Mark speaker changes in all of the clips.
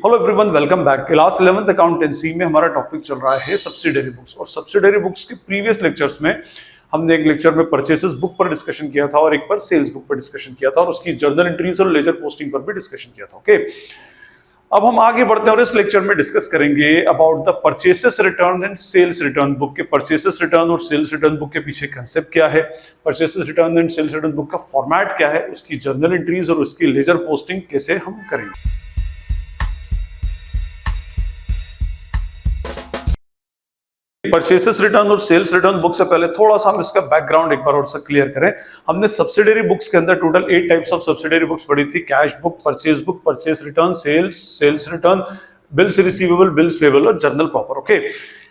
Speaker 1: Hello everyone, welcome back. Class 11th accountancy में हमारा topic चल रहा है सब्सिडरी बुक्स। और सब्सिडरी बुक्स के प्रीवियस लेक्चर्स में हमने एक लेक्चर में परचेसेस बुक पर डिस्कशन किया था और एक पर सेल्स बुक पर डिस्कशन किया था और उसकी जर्नल एंट्रीज और लेजर पोस्टिंग पर भी डिस्कशन किया था। ओके, अब हम आगे बढ़ते हैं और इस लेक्चर में डिस्कस करेंगे about the purchases return and sales return book के परचेसेस रिटर्न और सेल्स रिटर्न बुक के पीछे कंसेप्ट क्या है, purchases return and sales return book का फॉर्मेट क्या है, उसकी जर्नल एंट्रीज और उसकी लेजर पोस्टिंग कैसे हम करेंगे। परचेसेस रिटर्न और सेल्स रिटर्न बुक से पहले थोड़ा सा हम इसका बैकग्राउंड एक बार और से क्लियर करें। हमने सब्सिडरी बुक्स के अंदर total 8 types of subsidiary books पढ़ी थी। Cash book, purchase return, sales return, bills receivable, bills payable और journal proper. Okay,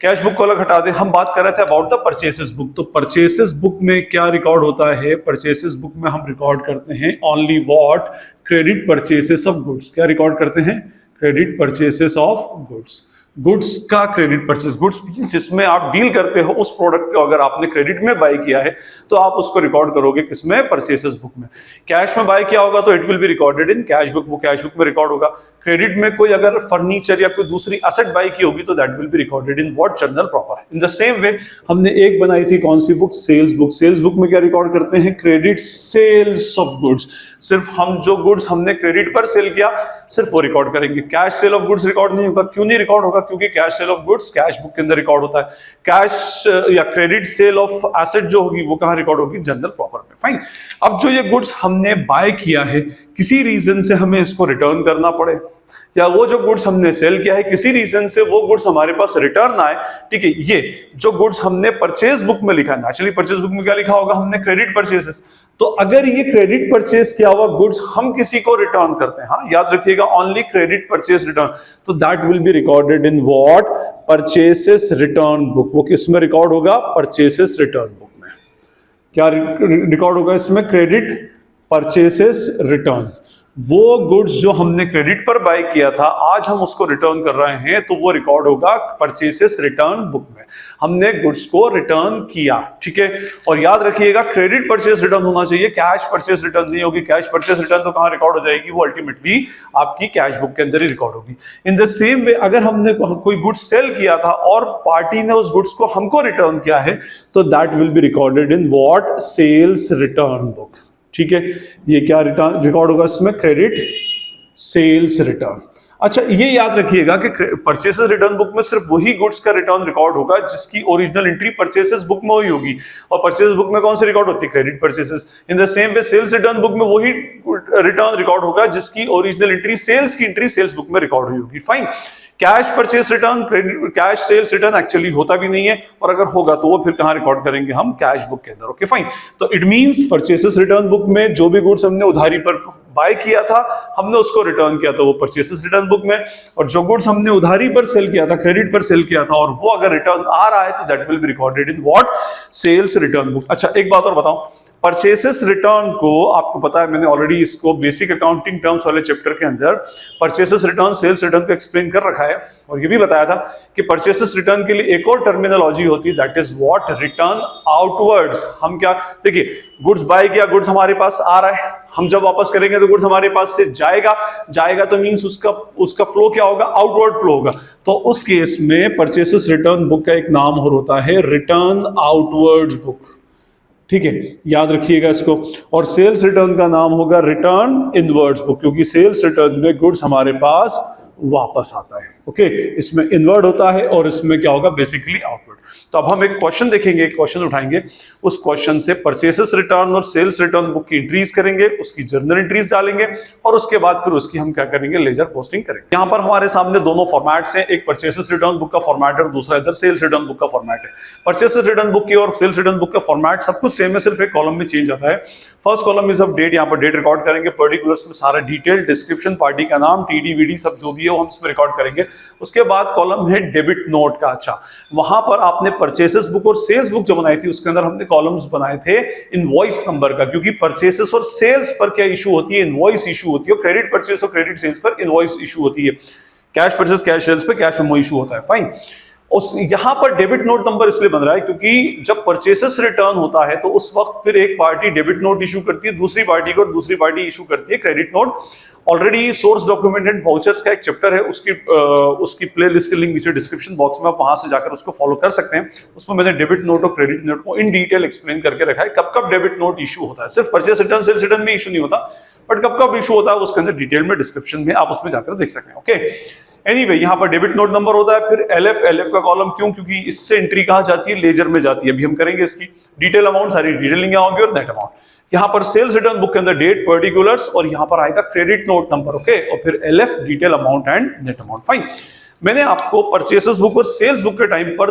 Speaker 1: cash book को अलग हटा दें। हम बात कर रहे थे अबाउट द परचेसेस बुक। तो परचेसेस बुक में क्या रिकॉर्ड होता है? परचेसेस बुक में हम रिकॉर्ड करते हैं only what credit purchases of goods. क्या रिकॉर्ड करते हैं? Credit purchases of goods. Goods का क्रेडिट परचेस, गुड्स जिसमें आप डील करते हो उस प्रोडक्ट को अगर आपने क्रेडिट में बाय किया है तो आप उसको रिकॉर्ड करोगे किसमें? परचेसेस बुक में। कैश में बाय किया होगा तो it will be recorded in cash book, वो कैश बुक में रिकॉर्ड होगा। क्रेडिट में कोई अगर फर्नीचर या कोई दूसरी एसेट बाय की होगी तो that will be recorded in what? Journal proper. In the same way हमने एक बनाई थी कौन सी book? Sales book. Sales book में क्या रिकॉर्ड करते हैं? Credit sales of goods. सिर्फ हम जो गुड्स हमने क्रेडिट पर सेल किया सिर्फ वो रिकॉर्ड करेंगे। Cash cell of goods record नहीं होगा। क्यों नहीं रिकॉर्ड होगा? क्योंकि cash cell of goods cash book के अंदर रिकॉर्ड होता है। कैश या क्रेडिट सेल ऑफ एसेट जो होगी वो कहां रिकॉर्ड होगी? जर्नल प्रॉपर में। फाइन। अब जो ये गुड्स हमने बाय किया है किसी रीजन से हमें इसको रिटर्न करना पड़े, या वो जो गुड्स हमने सेल किया है किसी रीजन से वो गुड्स हमारे पास रिटर्न आए, ठीक है, ये जो गुड्स हमने परचेज बुक में लिखा है, नेचुरली परचेज बुक में क्या लिखा होगा? हमने क्रेडिट परचेसेस। तो अगर ये क्रेडिट परचेस किया हुआ गुड्स हम किसी को रिटर्न करते हैं, हाँ याद रखिएगा, ओनली क्रेडिट परचेस रिटर्न, तो that will be recorded in what? Purchases return book. वो किस में रिकॉर्ड होगा? परचेसेस रिटर्न बुक में। क्या रिकॉर्ड होगा इसमें? Credit purchases return. वो गुड्स जो हमने क्रेडिट पर बाय किया था आज हम उसको रिटर्न कर रहे हैं तो वो रिकॉर्ड होगा परचेसेस रिटर्न बुक में। हमने गुड्स को रिटर्न किया, ठीक है। और याद रखिएगा क्रेडिट परचेस रिटर्न होना चाहिए, कैश परचेस रिटर्न नहीं होगी। कैश परचेस रिटर्न तो कहां रिकॉर्ड हो जाएगी? वो अल्टीमेटली आपकी कैश बुक के अंदर ही रिकॉर्ड होगी। इन द सेम वे अगर हमने कोई गुड्स सेल किया था और पार्टी ने उस गुड्स को हमको रिटर्न किया है तो that will be recorded in what? Sales return book, ठीक है। ये क्या रिटर्न रिकॉर्ड होगा इसमें? Credit sales return. अच्छा, ये याद रखिएगा कि परचेसेस रिटर्न बुक में सिर्फ वही गुड्स का रिटर्न रिकॉर्ड होगा जिसकी ओरिजिनल एंट्री परचेसेस बुक में हुई होगी। और परचेसेस बुक में कौन सी रिकॉर्ड होती है? Credit purchases. In the same way sales return book में वही रिटर्न रिकॉर्ड होगा जिसकी ओरिजिनल एंट्री सेल्स की एंट्री सेल्स बुक में रिकॉर्ड हुई होगी। Fine. Cash purchase return, credit cash sales return actually होता भी नहीं है, और अगर होगा तो वो फिर कहां रिकॉर्ड करेंगे? हम कैश बुक के अंदर। Okay fine. तो it means purchases return book में जो भी गुड्स हमने उधारी पर बाय किया था हमने उसको रिटर्न किया तो वो परचेसेस रिटर्न बुक में, और जो गुड्स हमने उधारी पर सेल किया था, क्रेडिट पर सेल किया था, और वो अगर रिटर्न आ रहा है तो that will be recorded in what? Sales return book. अच्छा, एक बात और बताऊं, परचेसेस रिटर्न को आपको पता है मैंने ऑलरेडी इसको बेसिक अकाउंटिंग टर्म्स वाले चैप्टर के अंदर परचेसेस रिटर्न, सेल्स रिटर्न को एक्सप्लेन कर रखा है, और ये भी बताया था कि परचेसेस रिटर्न के लिए एक और टर्मिनोलॉजी होती है, that is what? Return outwards. हम क्या, देखिए, गुड्स बाय किया, गुड्स हमारे पास आ रहा है, हम जब वापस करेंगे तो गुड्स हमारे पास से जाएगा तो मींस उसका फ्लो क्या होगा? आउटवर्ड फ्लो होगा। तो उस केस में परचेसेस रिटर्न बुक का एक नाम और होता है रिटर्न आउटवर्ड्स बुक, ठीक है, याद रखिएगा इसको। और सेल्स रिटर्न का नाम होगा रिटर्न इनवर्ड्स बुक, क्योंकि सेल्स रिटर्न में गुड्स हमारे पास वापस आता है। ओके, इसमें इनवर्ड होता है और इसमें क्या होगा? Basically outward. तो अब हम एक क्वेश्चन देखेंगे, एक क्वेश्चन उठाएंगे, उस क्वेश्चन से परचेसेस रिटर्न और सेल्स रिटर्न बुक की एंट्रीज करेंगे, उसकी जर्नल एंट्रीज डालेंगे, और उसके बाद फिर उसकी हम क्या करेंगे? लेजर पोस्टिंग करेंगे। यहाँ पर हमारे सामने दोनों फॉर्मेट्स हैं, एक परचेसेस रिटर्न बुक का फॉर्मेट है और दूसरा इधर सेल्स रिटर्न बुक का फॉर्मेट है। परचेसेस रिटर्न बुक की और सेल्स रिटर्न बुक का फॉर्मेट सब कुछ सेम है, सिर्फ एक कॉलम में चेंज आता है। First column is of date, यहाँ पर डेट रिकॉर्ड करेंगे, पर्टिकुलर्स में सारा डिटेल डिस्क्रिप्शन, पार्टी का नाम, टीडी वीडी सब जो भी है वो हम इसमें रिकॉर्ड करेंगे। उसके बाद कॉलम है डेबिट नोट का। अच्छा, वहां पर आपने परचेसेस बुक और सेल्स बुक जो बनाई थी उसके अंदर हमने कॉलम्स बनाए थे इनवॉइस नंबर का, क्योंकि परचेसेस और सेल्स पर क्या इशू होती है? इनवॉइस इशू होती है। क्रेडिट परचेस और क्रेडिट सेल्स पर इनवॉइस इशू होती है। कैश परचेस, कैश सेल्स पे कैश मेमो इशू होता है। फाइन। उस यहाँ पर डेबिट नोट नंबर इसलिए बन रहा है क्योंकि जब परचेसेस रिटर्न होता है तो उस वक्त फिर एक पार्टी डेबिट नोट इशू करती है दूसरी पार्टी को और दूसरी पार्टी इशू करती है credit note. Already source document and vouchers का एक चैप्टर है, उसकी प्लेलिस्ट के लिंक नीचे डिस्क्रिप्शन बॉक्स में, आप वहां से जाकर उसको फॉलो कर सकते हैं। उसमें मैंने डेबिट नोट और क्रेडिट नोट को इन डिटेल एक्सप्लेन करके रखा है, कब कब डेबिट नोट इशू होता है। सिर्फ परचेस रिटर्न सेल्स रिटर्न में इशू नहीं होता, बट कब कब इशू होता है उसके अंदर डिटेल में डिस्क्रिप्शन में आप उसमें जाकर देख सकते हैं। ओके, एनीवे यहाँ पर डेबिट नोट नंबर होता है, फिर एलएफ का कॉलम क्यों, क्योंकि इससे एंट्री कहाँ जाती है, लेजर में जाती है। अभी हम करेंगे इसकी डिटेल अमाउंट, सारी डिटेलिंग यहाँ होगी और नेट अमाउंट। यहाँ पर सेल्स रिटर्न बुक के अंदर डेट, पर्टिकुलर्स और यहाँ पर आएगा क्रेडिट नोट नंबर। ओके, और फिर LF detail amount and net amount. Fine, मैंने आपको परचेसेस बुक और सेल्स बुक के टाइम पर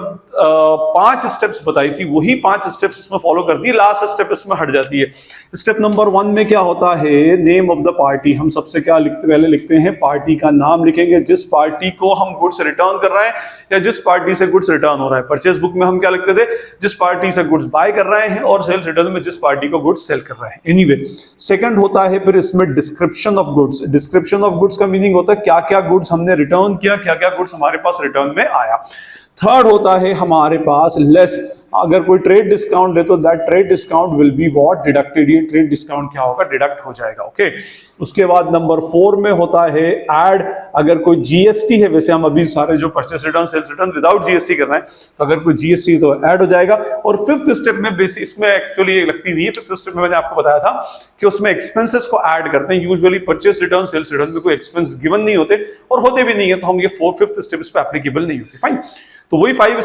Speaker 1: 5 स्टेप्स बताई थी, वही 5 स्टेप्स इसमें फॉलो कर दी, लास्ट स्टेप इसमें हट जाती है। स्टेप नंबर 1 में क्या होता है, नेम ऑफ द पार्टी। हम सबसे क्या पहले लिखते हैं, पार्टी का नाम लिखेंगे, जिस पार्टी को हम गुड्स रिटर्न कर रहे हैं या जिस पार्टी से गुड्स रिटर्न हो रहा है। परचेस बुक में हम क्या लिखते थे, जिस पार्टी से गुड्स बाय कर रहे हैं, और सेल्स रिटर्न में जिस पार्टी को गुड्स सेल कर रहे हैं। एनीवे, सेकंड होता है फिर इसमें description of goods. Description of goods का मीनिंग होता है क्या क्या गुड्स हमने रिटर्न किया, क्या क्या गुड्स हमारे पास रिटर्न में आया। थर्ड होता है हमारे पास लेस, अगर कोई ट्रेड डिस्काउंट है तो that trade discount will be what, deducted. ये ट्रेड डिस्काउंट क्या होगा, डिडक्ट हो जाएगा। ओके, उसके बाद नंबर 4 में होता है ऐड। अगर कोई जीएसटी है, वैसे हम अभी सारे जो purchase return sales return without GST कर रहे हैं, तो अगर कोई जीएसटी तो ऐड हो जाएगा। और फिफ्थ स्टेप में बेसिक, इसमें एक्चुअली ये लगती नहीं है, फिफ्थ स्टेप में मैंने आपको बताया था कि उसमें एक्सपेंसेस को ऐड करते हैं। Usually purchase return sales return में कोई एक्सपेंस गिवन नहीं होते और होते भी नहीं है, तो हम ये 4th स्टेप इस पे एप्लीकेबल नहीं होती। फाइन, तो वही 4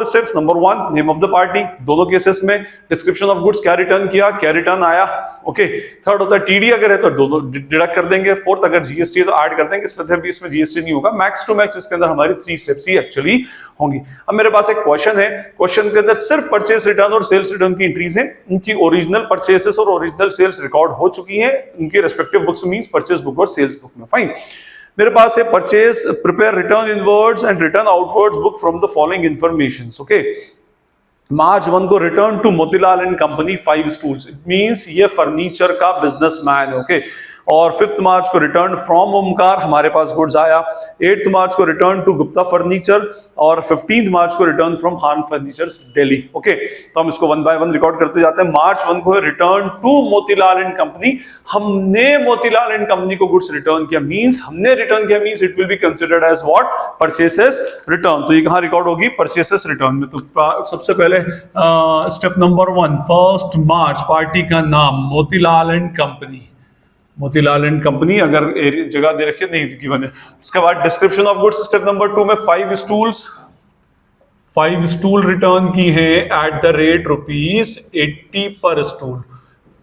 Speaker 1: steps. Number 1 name of the party, दोनों केसेस में डिस्क्रिप्शन ऑफ गुड्स, क्या रिटर्न किया, क्या रिटर्न आया। ओके, थर्ड होता है टीडी, अगर है तो दोनों डिडक्ट कर देंगे। फोर्थ, अगर जीएसटी है तो ऐड कर देंगे। इसमें जीएसटी नहीं होगा। मैक्स टू मैक्स इसके अंदर हमारी 3 स्टेप्स ही एक्चुअली होंगी। अब मेरे पास एक क्वेश्चन है, क्वेश्चन के अंदर सिर्फ परचेस रिटर्न और सेल्स रिटर्न की एंट्रीज हैं, उनकी ओरिजिनल परचेसेस और ओरिजिनल सेल्स रिकॉर्ड हो चुकी है उनके रेस्पेक्टिव बुक्स में, मींस परचेस बुक और सेल्स बुक में। फाइन, मेरे पास है purchase, prepare return inwards and return outwards book from the following informations. Okay, March 1 को return to Motilal and company 5 stools, it means ये फर्नीचर का बिजनेसमैन है। ओके, और 5th मार्च को रिटर्न फ्रॉम ओमकार, हमारे पास गुड्स आया। 8th मार्च को रिटर्न टू गुप्ता फर्नीचर और 15th मार्च को return from horn furnitures Delhi. Okay, तो हम इसको 1 बाय 1 रिकॉर्ड करते जाते हैं। मार्च 1 को return to Motilal and company, हमने मोतीलाल एंड कंपनी को गुड्स रिटर्न किया, मींस हमने रिटर्न किया, means it will be considered as what, purchases return. तो ये कहां रिकॉर्ड होगी, परचेसेस रिटर्न में। तो सबसे पहले स्टेप नंबर 1, 1 मार्च, पार्टी का नाम Motilal and company, Motilal and company, अगर जगह दे रखी है नहीं गिवन है। उसके बाद description of goods, step number 2 में 5 स्टूल रिटर्न की है एट द रेट ₹80 पर स्टूल।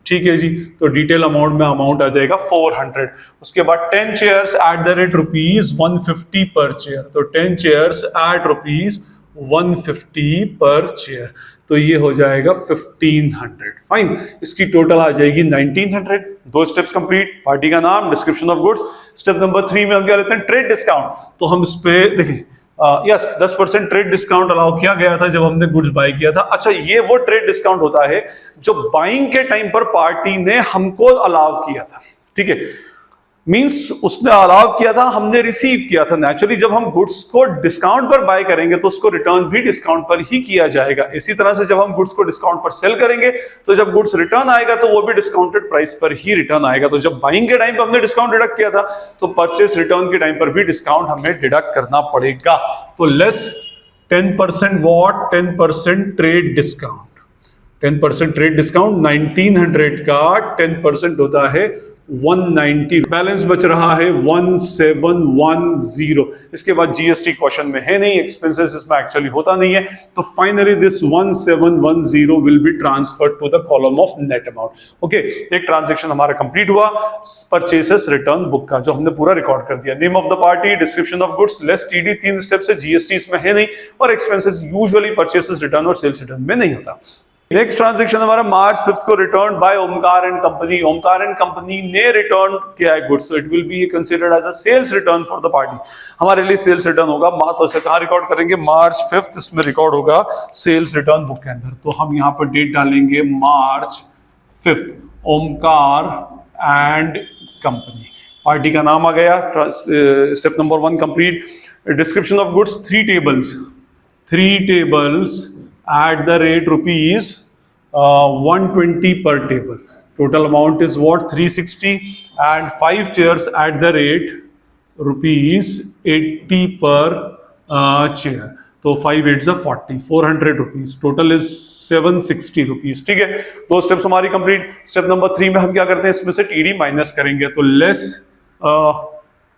Speaker 1: ठीक है जी, तो डिटेल अमाउंट में अमाउंट आ जाएगा 400। उसके बाद 10 चेयर्स एट द रेट ₹150 पर चेयर, तो 10 चेयर्स एट ₹150 पर चेयर, तो ये हो जाएगा 1500। फाइन, इसकी टोटल आ जाएगी 1900। 2 स्टेप्स कंप्लीट, पार्टी का नाम, description of goods. Step number 3 में हम क्या लेते हैं, ट्रेड डिस्काउंट। तो हम इस पे देखिए, यस 10% ट्रेड डिस्काउंट अलाउ किया गया था जब हमने गुड्स बाय किया था। अच्छा, ये वो ट्रेड डिस्काउंट होता है जो बाइंग के टाइम पर पार्टी ने हमको अलाउ किया था। ठीक है, मींस उसने अलाउ किया था, हमने रिसीव किया था। नेचुरली जब हम गुड्स को डिस्काउंट पर बाय करेंगे तो उसको रिटर्न भी डिस्काउंट पर ही किया जाएगा। इसी तरह से जब हम गुड्स को डिस्काउंट पर सेल करेंगे तो जब गुड्स रिटर्न आएगा तो वो भी डिस्काउंटेड प्राइस पर ही रिटर्न आएगा। तो जब बाइंग के टाइम पर हमने डिस्काउंट डिडक्ट किया था तो परचेस रिटर्न के टाइम पर भी डिस्काउंट हमें डिडक्ट करना पड़ेगा। तो less 10% what, 10% trade discount, 10% trade discount 1900 का 10% होता है 190। बैलेंस बच रहा है 1710। इसके बाद जीएसटी क्वेश्चन में है नहीं, एक्सपेंसेस इसमें एक्चुअली होता नहीं है। तो finally this 1710 will be transferred to the column of net amount. Okay, एक ट्रांजैक्शन हमारा कंप्लीट हुआ परचेसेस रिटर्न बुक का, जो हमने पूरा रिकॉर्ड कर दिया। Name of the party, description of goods, less TD, 3 step से, जीएसटी इसमें है नहीं, और एक्सपेंसेस यूजुअली परचेसेस रिटर्न और सेल्स रिटर्न में नहीं होता। नेक्स्ट ट्रांजैक्शन हमारा मार्च 5 को return by Omkar and company. Omkar and company ने रिटर्न किया है गुड्स, तो it will be considered as a sales return for the party. हमारे लिए सेल्स रिटर्न होगा। तो इसे कहां रिकॉर्ड करेंगे, मार्च 5 इसमें रिकॉर्ड होगा सेल्स रिटर्न बुक के अंदर। तो हम यहां पर डेट डालेंगे मार्च 5, ओमकार एंड कंपनी, पार्टी का नाम आ गया। Step number 1 complete. Description of goods, 3 tables, 3 tables at the rate rupees 120 per table. Total amount is what? 360, and 5 chairs at the rate rupees 80 per chair. तो 5 8 40, 400 रुपीज, टोटल इज 760 रुपीज. ठीक है, दो steps हमारी complete. Step number 3 में हम क्या करते हैं, इसमें से टीडी माइनस करेंगे. तो लेस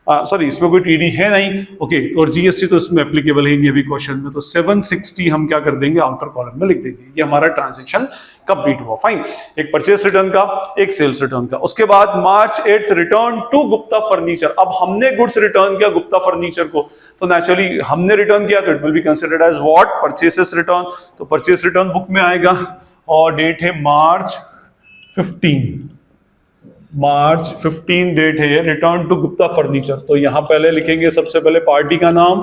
Speaker 1: सॉरी, इसमें कोई टीडी है नहीं. ओके, और जीएसटी तो इसमें एप्लीकेबल है ये भी क्वेश्चन में. तो 760 हम क्या कर देंगे, आउटर कॉलम में लिख देंगे. ये हमारा ट्रांजेक्शन कंप्लीट हुआ. फाइन. एक परचेस रिटर्न का, एक सेल्स रिटर्न का. उसके बाद March 8 return to Gupta furniture. अब हमने गुड्स रिटर्न किया गुप्ता फर्नीचर को, तो नेचुरली हमने रिटर्न किया तो it will be considered as what, purchases return. तो परचेस रिटर्न बुक में आएगा और डेट है March 15 डेट है ये. Return to Gupta furniture. तो यहां पहले लिखेंगे सबसे पहले पार्टी का नाम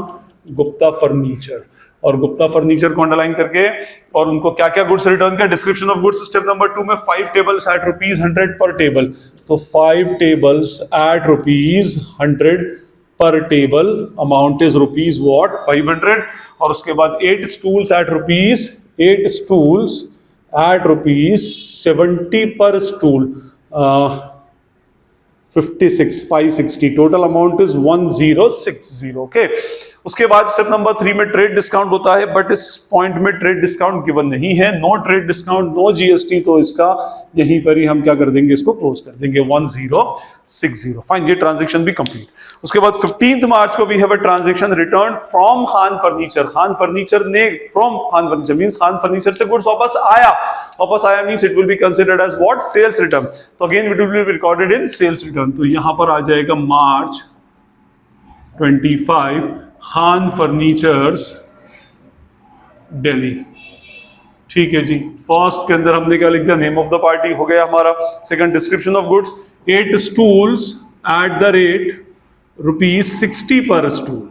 Speaker 1: गुप्ता फर्नीचर, और गुप्ता फर्नीचर को अंडरलाइन करके, और उनको क्या क्या गुड्स रिटर्न किया. Description of goods step number 2 में 5 टेबल्स एट रुपीज 100 पर टेबल. तो 5 टेबल्स एट रुपीज 100 पर table. Amount is rupees what, 500. और उसके बाद 8 स्टूल्स एट रुपीज 70 पर stool. 560. Total amount is 1060. Okay. उसके बाद स्टेप नंबर 3 में ट्रेड डिस्काउंट होता है, बट इस पॉइंट में ट्रेड डिस्काउंट गिवन नहीं है. No trade discount, no GST. तो इसका यहीं पर ही हम क्या कर देंगे, इसको क्लोज कर देंगे. 1060. फाइन. ये ट्रांजेक्शन भी कंप्लीट. उसके बाद 15 मार्च को we have a transaction return from Khan furniture. Khan furniture ने, from Khan furniture means Khan furniture से गुड्स वापस आया means it will be considered as what, sales return. तो again it will be recorded in sales return. तो यहां पर आ जाएगा March 25 खान फर्नीचर्स दिल्ली. ठीक है जी. फर्स्ट के अंदर हमने क्या लिख दिया, नेम ऑफ द पार्टी हो गया हमारा. Second, description of goods, 8 stools at the rate rupees 60 पर स्टूल.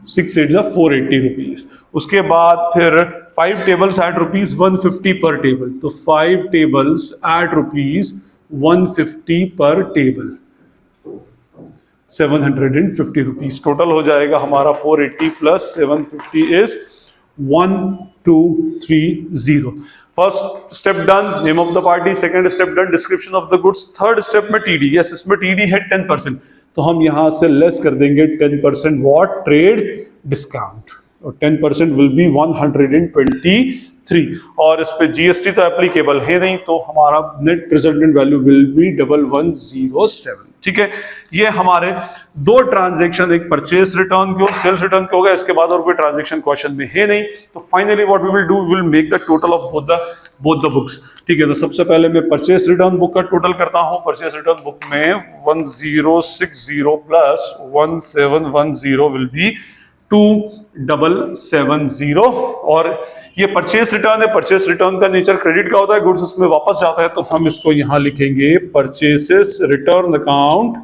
Speaker 1: 6 8 480 रुपीज. उसके बाद फिर 5 टेबल्स एट रुपीज 150 पर टेबल. तो 5 टेबल्स एट रुपीज 150 पर टेबल, 750 रुपीज. टोटल हो जाएगा हमारा 480 plus 750 is 1230. First step done, name of the party. Second step done, description of the goods. Third step में टीडी. यस, इसमें टीडी है 10%. तो हम यहां से लेस कर देंगे 10% व्हाट, ट्रेड डिस्काउंट. और 10% विल बी 123. और इस पे जीएसटी तो एप्लीकेबल है नहीं, तो हमारा net resultant value will be 1107. ठीक है. ये हमारे दो ट्रांजैक्शन, एक परचेस रिटर्न के और सेल्स रिटर्न के हो गए. इसके बाद और कोई ट्रांजैक्शन क्वेश्चन में है नहीं. तो finally what we will do, we will make the total of both the books. ठीक है. तो सबसे पहले मैं परचेस रिटर्न बुक का टोटल करता हूं. परचेस रिटर्न बुक में 1060 प्लस 1710 विल बी 2770. और ये परचेस रिटर्न है. परचेस रिटर्न का नेचर क्रेडिट का होता है, गुड्स उसमें वापस जाता है. तो हम इसको यहां लिखेंगे परचेसेस रिटर्न अकाउंट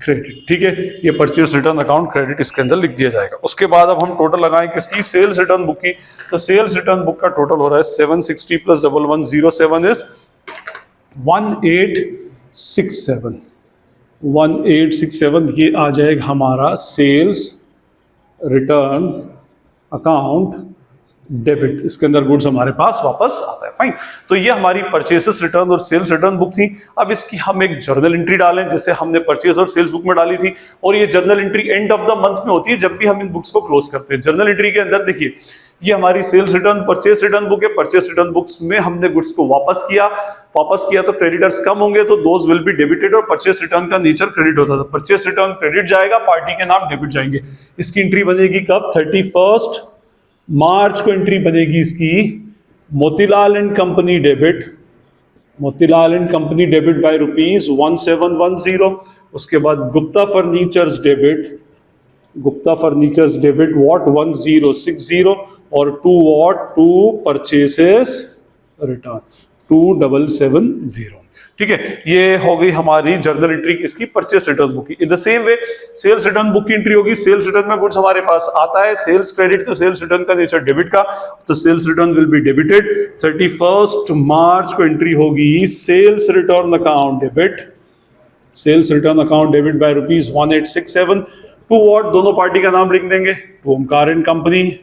Speaker 1: क्रेडिट. ठीक है. ये परचेस रिटर्न अकाउंट क्रेडिट इसके अंदर लिख दिया जाएगा. उसके बाद अब हम टोटल लगाएं किसकी, सेल्स रिटर्न बुक की. तो सेल्स रिटर्न बुक का टोटल हो रहा है 760 प्लस 1107 इज 1867. ये आ जाएगा हमारा सेल्स रिटर्न अकाउंट डेबिट. इसके अंदर गुड्स हमारे पास वापस आता है. फाइन. तो ये हमारी परचेसेस रिटर्न और सेल्स रिटर्न बुक थी. अब इसकी हम एक जर्नल एंट्री डालें, जैसे हमने परचेस और सेल्स बुक में डाली थी. और ये journal entry end of the month में होती है, जब भी हम इन बुक्स को क्लोज करते हैं. जर्नल एंट्री के अंदर देखिए, ये हमारी sales return purchase return book है. परचेस रिटर्न बुक्स में हमने गुड्स को वापस किया तो क्रेडिटर्स कम होंगे, तो दोज विल बी डेबिटेड. और परचेस रिटर्न का नेचर क्रेडिट होता था. परचेस रिटर्न क्रेडिट जाएगा, पार्टी के नाम डेबिट जाएंगे. इसकी एंट्री बनेगी कब, 31 मार्च को एंट्री बनेगी इसकी. Motilal and company debit by rupees 1710. उसके बाद गुप्ता फर्नीचर्स डेबिट व्हाट 1060. और टू परचेसेस रिटर्न 2770. ठीक है. ये हो गई हमारी जर्नल एंट्री किसकी, परचेस रिटर्न बुक की. In the same way sales return book की एंट्री होगी. सेल्स रिटर्न में गुड्स हमारे पास आता है, सेल्स क्रेडिट, तो सेल्स रिटर्न का नेचर डेबिट का, तो sales return will be debited. 31 March को एंट्री होगी sales return account debit by rupees 1867. To what, दोनों पार्टी का नाम लिख देंगे, to Omkar and company,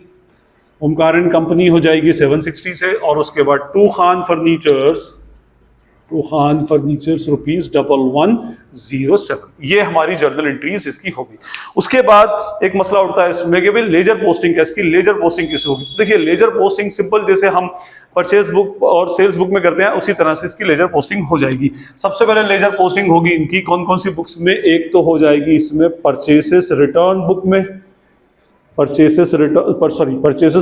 Speaker 1: Omkar and company हो जाएगी 760 से, और उसके बाद टू खान फर्नीचर्स ₹1107, ये हमारी जर्नल एंट्रीज इसकी होगी। उसके बाद एक मसला उठता है इसमें कि भाई लेजर पोस्टिंग क्या, इसकी लेजर पोस्टिंग कैसे होगी? देखिए लेजर पोस्टिंग सिंपल, जैसे हम परचेज बुक और सेल्स बुक में करते हैं उसी तरह से इसकी लेजर पोस्टिंग हो जाएगी। सबसे पहले लेजर पोस्टिंग होगी इनकी कौन कौन सी बुक्स में? एक तो हो जाएगी इसमें परचेसेस रिटर्न बुक में, परचेसेस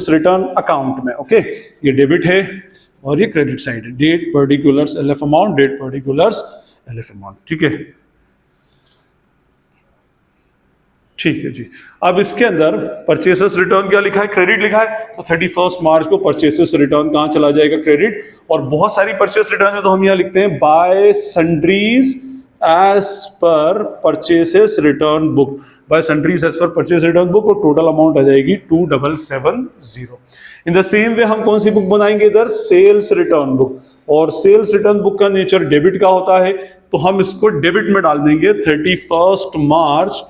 Speaker 1: रिटर्न अकाउंट में। ओके, ये डेबिट है और ये क्रेडिट साइड है, date particulars LF amount, date particulars LF amount. ठीक है, ठीक है जी। अब इसके अंदर परचेसेस रिटर्न क्या लिखा है? क्रेडिट लिखा है, तो 31 मार्च को परचेसेस रिटर्न कहां चला जाएगा? क्रेडिट। और बहुत सारी परचेस रिटर्न है तो हम यहां लिखते हैं by sundries as per purchases return book, by sundries as per purchase return book, और टोटल अमाउंट आ जाएगी 2770। इन द सेम वे हम कौन सी बुक बनाएंगे इधर? सेल्स रिटर्न बुक, और सेल्स रिटर्न बुक का नेचर डेबिट का होता है, तो हम इसको डेबिट में डाल देंगे 31 March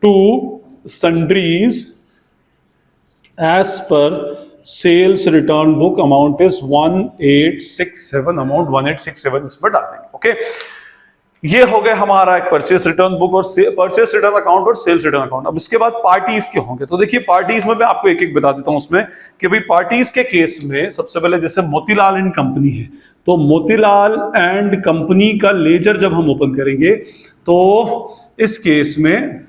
Speaker 1: to sundries as per sales return book, amount is 1867, amount 1867 इसमें डाल देंगे। ओके, ये हो गया हमारा एक परचेस रिटर्न बुक और परचेस रिटर्न अकाउंट और सेल्स रिटर्न अकाउंट। अब इसके बाद पार्टीज के होंगे, तो देखिए पार्टीज में मैं आपको एक एक बता देता हूं उसमें कि भाई पार्टीज के केस में सबसे पहले जैसे मोतीलाल एंड कंपनी है, तो मोतीलाल एंड कंपनी का लेजर जब हम ओपन करेंगे तो इस केस में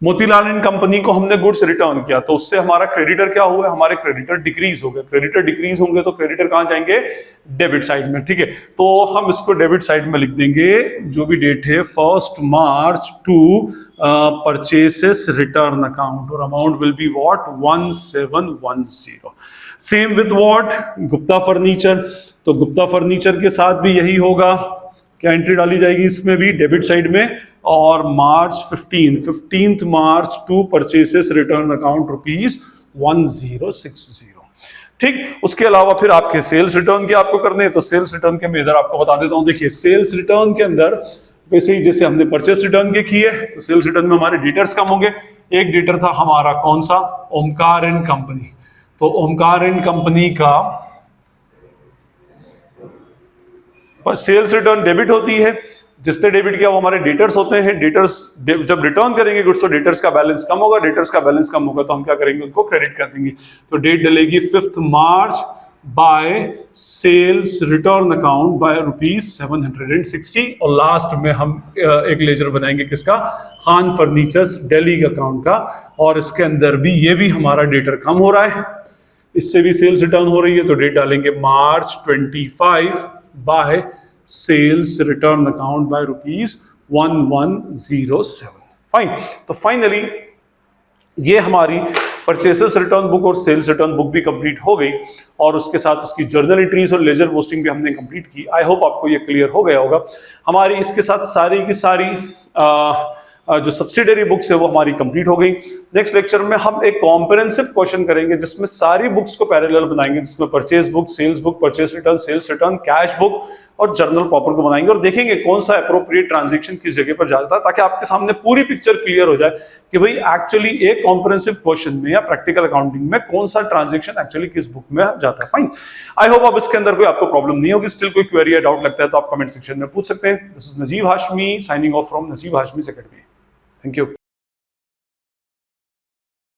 Speaker 1: मोतीलाल एंड कंपनी को हमने गुड्स रिटर्न किया, तो उससे हमारा क्रेडिटर क्या हुआ? हमारे क्रेडिटर डिक्रीज हो गए। क्रेडिटर डिक्रीज होंगे तो क्रेडिटर कहां जाएंगे? डेबिट साइड में। ठीक है, तो हम इसको डेबिट साइड में लिख देंगे जो भी डेट है 1 March to purchases return account, और amount will be what? 1710। Same with what? Gupta furniture, तो गुप्ता फर्नीचर के साथ भी यही होगा, क्या एंट्री डाली जाएगी इसमें भी? डेबिट साइड में, और मार्च 15 मार्च टू परचेसेस रिटर्न अकाउंट ₹1060। ठीक, उसके अलावा फिर आपके सेल्स रिटर्न के आपको करने हैं, तो सेल्स रिटर्न के मैं इधर आपको बता देता हूं। देखिए सेल्स रिटर्न के अंदर वैसे ही जैसे हमने परचेस रिटर्न के किए, तो सेल्स रिटर्न में हमारे डेटर्स कम होंगे। एक डेटर था हमारा कौन सा? ओमकार एंड कंपनी, तो ओमकार एंड कंपनी का सेल्स रिटर्न डेबिट होती है, जिसने डेबिट किया वो हमारे डेटर्स होते हैं। डेटर्स जब रिटर्न करेंगे गुड्स तो डेटर्स का बैलेंस कम होगा, डेटर्स का बैलेंस कम होगा तो हम क्या करेंगे? उनको क्रेडिट कर देंगे। तो डेट डलेगी 5 March by sales return account by ₹760, और लास्ट में हम एक लेजर बनाएंगे किसका? खान फर्नीचर्स दिल्ली का अकाउंट का, और इसके अंदर भी ये भी हमारा डेटर कम हो रहा है, इससे भी सेल्स रिटर्न हो रही है, तो डेट डालेंगे March 25 by sales return account by ₹1107। Fine, तो फाइनली ये हमारी परचेसेस रिटर्न बुक और सेल्स रिटर्न बुक भी कंप्लीट हो गई, और उसके साथ उसकी जर्नल एंट्रीज और लेजर पोस्टिंग भी हमने कंप्लीट की। आई होप आपको ये क्लियर हो गया होगा। हमारी इसके साथ सारी की सारी जो सब्सिडरी बुक्स है वो हमारी कंप्लीट हो गई। नेक्स्ट लेक्चर में हम एक कॉम्प्रिहेंसिव क्वेश्चन करेंगे जिसमें सारी बुक्स को पैरेलल बनाएंगे, जिसमें purchase book, sales book, purchase return, sales return, cash book और जर्नल प्रॉपर को बनाएंगे, और देखेंगे कौन सा अप्रोप्रिएट ट्रांजैक्शन किस जगह पर जाता है, ताकि आपके सामने पूरी पिक्चर क्लियर हो जाए कि भाई एक्चुअली एक कॉम्प्रिहेंसिव क्वेश्चन में या प्रैक्टिकल अकाउंटिंग में कौन सा ट्रांजैक्शन एक्चुअली किस बुक में जाता है। फाइन, आई होप अब इसके अंदर कोई आपको प्रॉब्लम नहीं होगी। स्टिल कोई क्वेरी या डाउट लगता है तो आप कमेंट सेक्शन में पूछ सकते हैं। This is Najeeb Hashmi signing off from Najeeb Hashmi academy. Thank you.